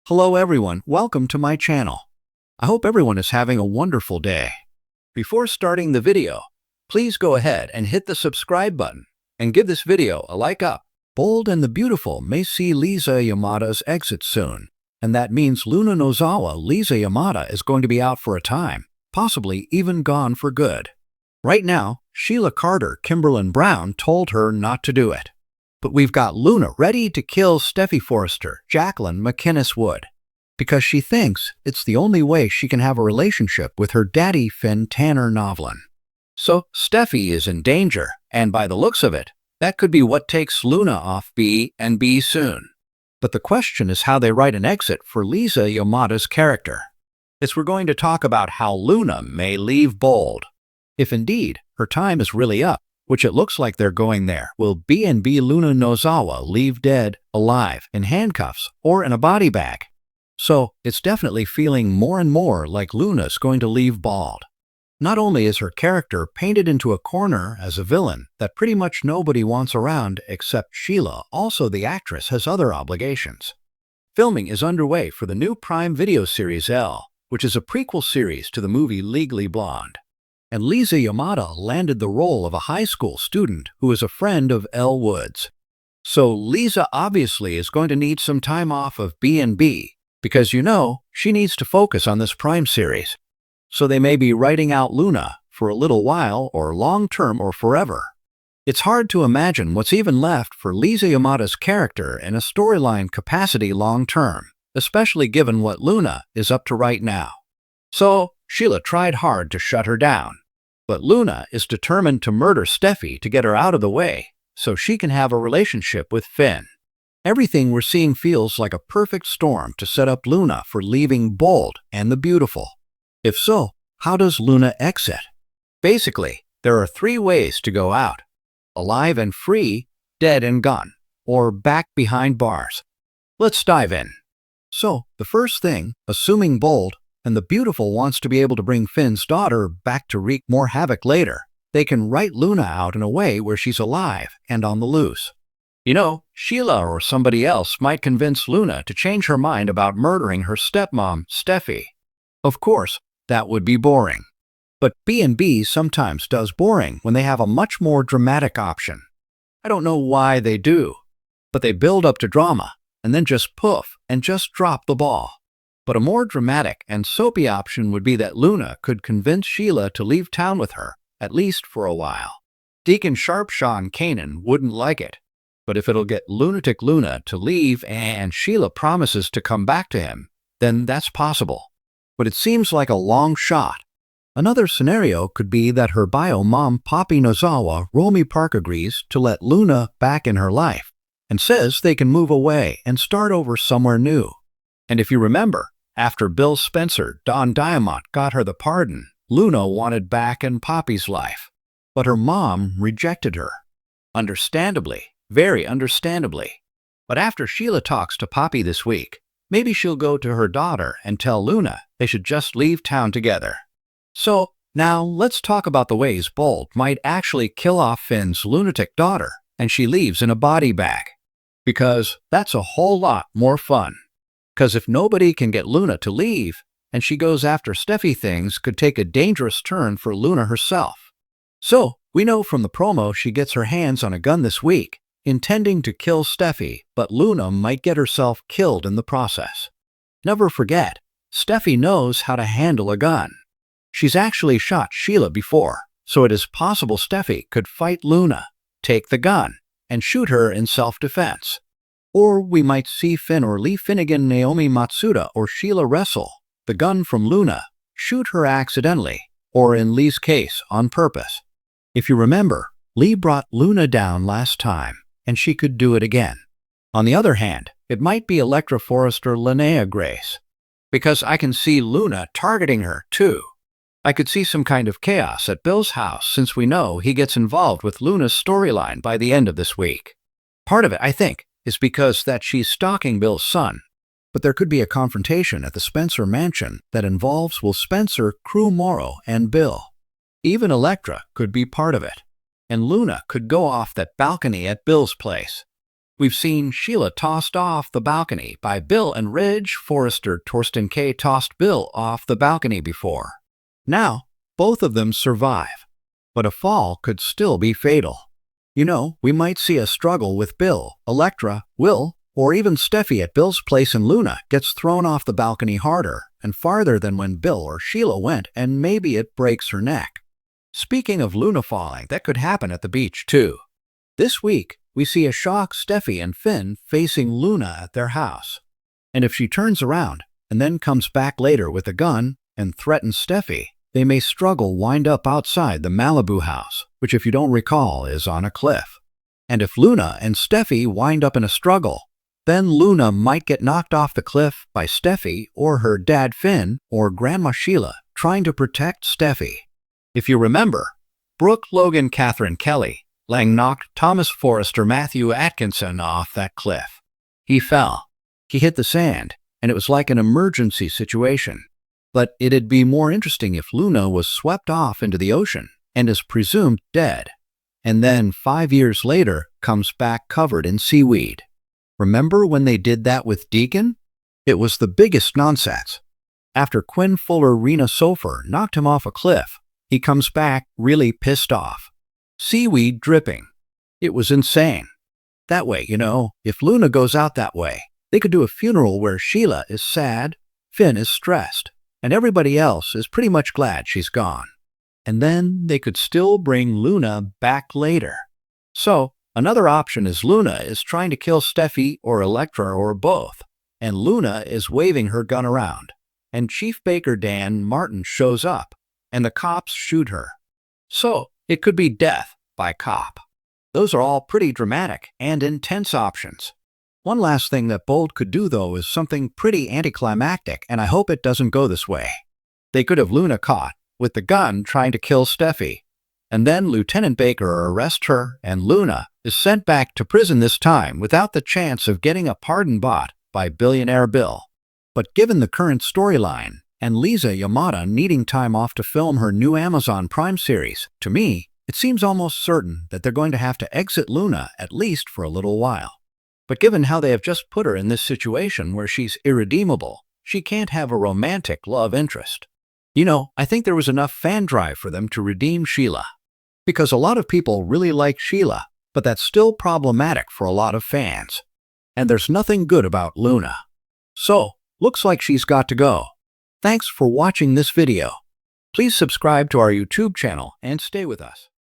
Hello everyone, welcome to my channel. I hope everyone is having a wonderful day. Before starting the video, please go ahead and hit the subscribe button and give this video a like up. Bold and the Beautiful may see Lisa Yamada's exit soon, and that means Luna Nozawa Lisa Yamada is going to be out for a time, possibly even gone for good. Right now, Sheila Carter Kimberlin Brown told her not to do it. But we've got Luna ready to kill Steffi Forrester, Jacqueline McInnes Wood, because she thinks it's the only way she can have a relationship with her daddy Finn Tanner Novlin. So Steffi is in danger, and by the looks of it, that could be what takes Luna off B&B soon. But the question is how they write an exit for Lisa Yamada's character. We're going to talk about how Luna may leave Bold. If indeed her time is really up, which it looks like they're going there, will B&B Luna Nozawa leave dead, alive, in handcuffs, or in a body bag? So it's definitely feeling more and more like Luna's going to leave Bold. Not only is her character painted into a corner as a villain that pretty much nobody wants around except Sheila, also the actress has other obligations. Filming is underway for the new Prime Video series Elle, which is a prequel series to the movie Legally Blonde. And Lisa Yamada landed the role of a high school student who is a friend of Elle Woods. So Lisa obviously is going to need some time off of B&B because she needs to focus on this Prime series. So they may be writing out Luna for a little while or long-term or forever. It's hard to imagine what's even left for Lisa Yamada's character in a storyline capacity long-term, especially given what Luna is up to right now. So Sheila tried hard to shut her down, but Luna is determined to murder Steffi to get her out of the way so she can have a relationship with Finn. Everything we're seeing feels like a perfect storm to set up Luna for leaving Bold and the Beautiful. If so, how does Luna exit? Basically, there are three ways to go out: alive and free, dead and gone, or back behind bars. Let's dive in. So, the first thing, assuming Bold and the Beautiful wants to be able to bring Finn's daughter back to wreak more havoc later, they can write Luna out in a way where she's alive and on the loose. Sheila or somebody else might convince Luna to change her mind about murdering her stepmom, Steffi. Of course, that would be boring. But B&B sometimes does boring when they have a much more dramatic option. I don't know why they do, but they build up to drama and then just poof and just drop the ball. But a more dramatic and soapy option would be that Luna could convince Sheila to leave town with her, at least for a while. Deacon Sharpshaw Kanan wouldn't like it, but if it'll get Lunatic Luna to leave and Sheila promises to come back to him, then that's possible. But it seems like a long shot. Another scenario could be that her bio mom Poppy Nozawa Romy Park agrees to let Luna back in her life and says they can move away and start over somewhere new. And if you remember, after Bill Spencer, Don Diamont got her the pardon, Luna wanted back in Poppy's life. But her mom rejected her. Understandably, very understandably. But after Sheila talks to Poppy this week, maybe she'll go to her daughter and tell Luna they should just leave town together. So, now let's talk about the ways Bold might actually kill off Finn's lunatic daughter and she leaves in a body bag. Because that's a whole lot more fun. Because if nobody can get Luna to leave, and she goes after Steffi, things could take a dangerous turn for Luna herself. So, we know from the promo she gets her hands on a gun this week, intending to kill Steffi, but Luna might get herself killed in the process. Never forget, Steffi knows how to handle a gun. She's actually shot Sheila before, so it is possible Steffi could fight Luna, take the gun, and shoot her in self-defense. Or we might see Finn or Lee Finnegan, Naomi Matsuda, or Sheila wrestle the gun from Luna, shoot her accidentally, or in Lee's case, on purpose. If you remember, Lee brought Luna down last time, and she could do it again. On the other hand, it might be Elektra Forrester Linnea Grace, because I can see Luna targeting her too. I could see some kind of chaos at Bill's house since we know he gets involved with Luna's storyline by the end of this week. Part of it, I think, is because that she's stalking Bill's son. But there could be a confrontation at the Spencer mansion that involves Will Spencer, Crew Morrow, and Bill. Even Elektra could be part of it. And Luna could go off that balcony at Bill's place. We've seen Sheila tossed off the balcony by Bill and Ridge Forrester. Torsten K. tossed Bill off the balcony before. Now, both of them survive, but a fall could still be fatal. You know, we might see a struggle with Bill, Elektra, Will, or even Steffi at Bill's place, and Luna gets thrown off the balcony harder and farther than when Bill or Sheila went, and maybe it breaks her neck. Speaking of Luna falling, that could happen at the beach too. This week, we see a shocked Steffi and Finn facing Luna at their house. And if she turns around and then comes back later with a gun and threatens Steffi, they may struggle wind up outside the Malibu house, which, if you don't recall, is on a cliff. And if Luna and Steffi wind up in a struggle, then Luna might get knocked off the cliff by Steffi or her dad Finn or Grandma Sheila trying to protect Steffi. If you remember, Brooke Logan Catherine Kelly Lang knocked Thomas Forrester Matthew Atkinson off that cliff. He fell. He hit the sand, and it was like an emergency situation. But it'd be more interesting if Luna was swept off into the ocean and is presumed dead, and then 5 years later comes back covered in seaweed. Remember when they did that with Deacon? It was the biggest nonsense. After Quinn Fuller Rena Sofer knocked him off a cliff, he comes back really pissed off. Seaweed dripping. It was insane. That way, you know, if Luna goes out that way, they could do a funeral where Sheila is sad, Finn is stressed, and everybody else is pretty much glad she's gone. And then they could still bring Luna back later. So, another option is Luna is trying to kill Steffi or Elektra or both, and Luna is waving her gun around, and Chief Baker Dan Martin shows up, and the cops shoot her. So, it could be death by cop. Those are all pretty dramatic and intense options. One last thing that Bold could do, though, is something pretty anticlimactic, and I hope it doesn't go this way. They could have Luna caught with the gun trying to kill Steffi, and then Lieutenant Baker arrests her, and Luna is sent back to prison, this time without the chance of getting a pardon bought by Billionaire Bill. But given the current storyline, and Lisa Yamada needing time off to film her new Amazon Prime series, to me, it seems almost certain that they're going to have to exit Luna at least for a little while. But given how they have just put her in this situation where she's irredeemable, she can't have a romantic love interest. You know, I think there was enough fan drive for them to redeem Sheila. Because a lot of people really like Sheila, but that's still problematic for a lot of fans. And there's nothing good about Luna. So, looks like she's got to go. Thanks for watching this video. Please subscribe to our YouTube channel and stay with us.